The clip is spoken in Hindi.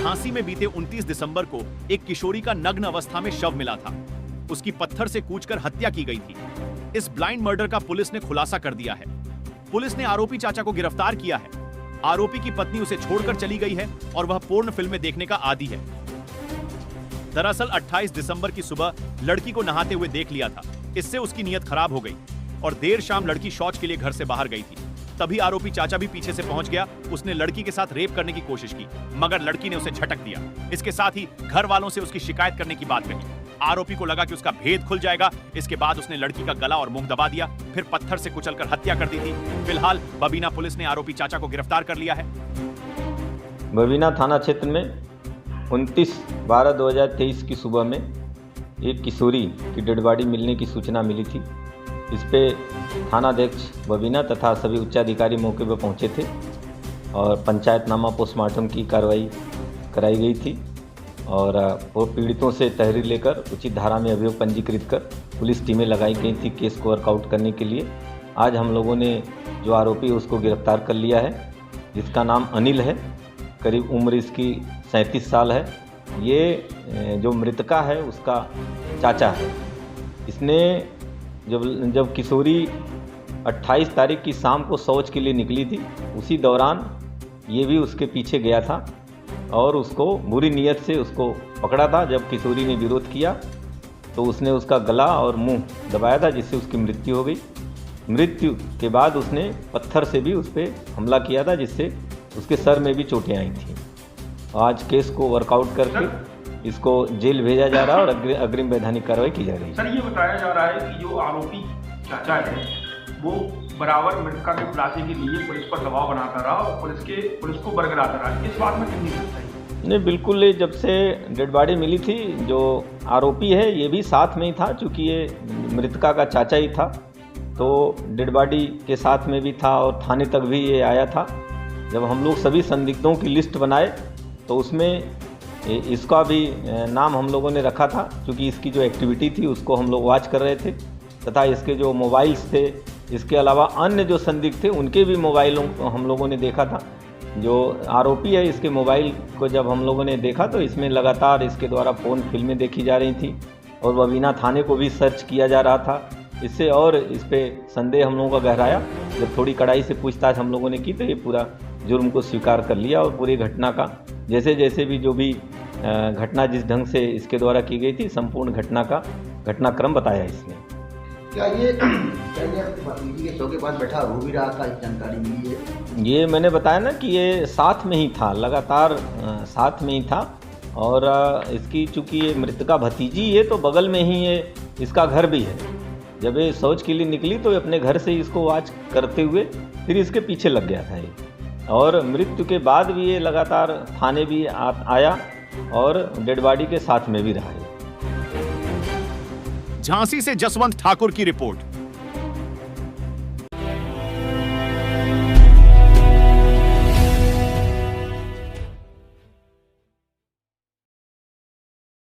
झांसी में बीते 29 दिसंबर को एक किशोरी का नग्न अवस्था में शव मिला था। उसकी पत्थर से कूचकर हत्या की गई थी। इस ब्लाइंड मर्डर का पुलिस ने खुलासा कर दिया है। पुलिस ने आरोपी चाचा को गिरफ्तार किया है। आरोपी की पत्नी उसे छोड़कर चली गई है और वह पोर्न फिल्में देखने का आदी है। दरअसल 28 दिसंबर की सुबह लड़की को नहाते हुए देख लिया था। इससे उसकी नीयत खराब हो गई और देर शाम लड़की शौच के लिए घर से बाहर गई थी। तभी आरोपी चाचा भी पीछे से पहुंच गया। उसने लड़की के साथ रेप करने की कोशिश की, मगर लड़की ने उसे झटक दिया। इसके साथ ही घर वालों से उसकी शिकायत करने की बात कही। आरोपी को लगा कि उसका भेद खुल जाएगा। इसके बाद उसने लड़की का गला और मुंह दबा दिया, फिर पत्थर से कुचलकर हत्या कर दी थी। फिलहाल बबीना पुलिस ने आरोपी चाचा को गिरफ्तार कर लिया है। बबीना थाना क्षेत्र में 29/12/2023 की सुबह में एक किशोरी की डेड बॉडी मिलने की सूचना मिली थी। इस पे थानाध्यक्ष बबीना तथा सभी उच्चाधिकारी मौके पर पहुंचे थे और पंचायतनामा पोस्टमार्टम की कार्रवाई कराई गई थी और वो पीड़ितों से तहरीर लेकर उचित धारा में अभियोग पंजीकृत कर पुलिस टीमें लगाई गई थी केस को वर्कआउट करने के लिए। आज हम लोगों ने जो आरोपी है उसको गिरफ्तार कर लिया है, जिसका नाम अनिल है। करीब उम्र इसकी 37 साल है। ये जो मृतका है उसका चाचा है। इसने जब किशोरी 28 तारीख की शाम को शौच के लिए निकली थी, उसी दौरान ये भी उसके पीछे गया था और उसको बुरी नीयत से उसको पकड़ा था। जब किशोरी ने विरोध किया तो उसने उसका गला और मुंह दबाया था, जिससे उसकी मृत्यु हो गई। मृत्यु के बाद उसने पत्थर से भी उस पर हमला किया था, जिससे उसके सर में भी चोटें आई थी। आज केस को वर्कआउट करके इसको जेल भेजा जा रहा है और अग्रिम वैधानिक कार्रवाई की जा रही है। सर, ये बताया जा रहा है कि जो आरोपी चाचा है वो बराबर मृतका के खुलासे के लिए पुलिस पर दबाव बनाता रहा और पुलिस को बरकरार रहा। इस बात में कितनी सच्चाई है? नहीं, बिल्कुल। जब से डेड बॉडी मिली थी, जो आरोपी है ये भी साथ में ही था, चूँकि ये मृतका का चाचा ही था, तो डेड बॉडी के साथ में भी था और थाने तक भी ये आया था। जब हम लोग सभी संदिग्धों की लिस्ट बनाए तो उसमें इसका भी नाम हम लोगों ने रखा था, क्योंकि इसकी जो एक्टिविटी थी उसको हम लोग वॉच कर रहे थे तथा इसके जो मोबाइल्स थे, इसके अलावा अन्य जो संदिग्ध थे उनके भी मोबाइलों को हम लोगों ने देखा था। जो आरोपी है इसके मोबाइल को जब हम लोगों ने देखा तो इसमें लगातार इसके द्वारा फ़ोन फिल्में देखी जा रही थी और बबीना थाने को भी सर्च किया जा रहा था। इससे और इस पर संदेह हम लोगों का गहराया। जब थोड़ी कड़ाई से पूछताछ हम लोगों ने की तो ये पूरा जुर्म को स्वीकार कर लिया और पूरी घटना का जैसे भी जो भी घटना जिस ढंग से इसके द्वारा की गई थी, संपूर्ण घटनाक्रम बताया इसने। क्या ये भतीजी के शव के पास बैठा रो भी रहा था, इस जानकारी मिली है? ये मैंने बताया ना कि ये साथ में ही था, लगातार साथ में ही था और इसकी चूँकि ये मृतका भतीजी है तो बगल में ही ये इसका घर भी है। जब ये शौच के लिए निकली तो अपने घर से इसको वॉच करते हुए फिर इसके पीछे लग गया था ये, और मृत्यु के बाद भी ये लगातार थाने भी आया और डेड बॉडी के साथ में भी रहा है। झांसी से जसवंत ठाकुर की रिपोर्ट।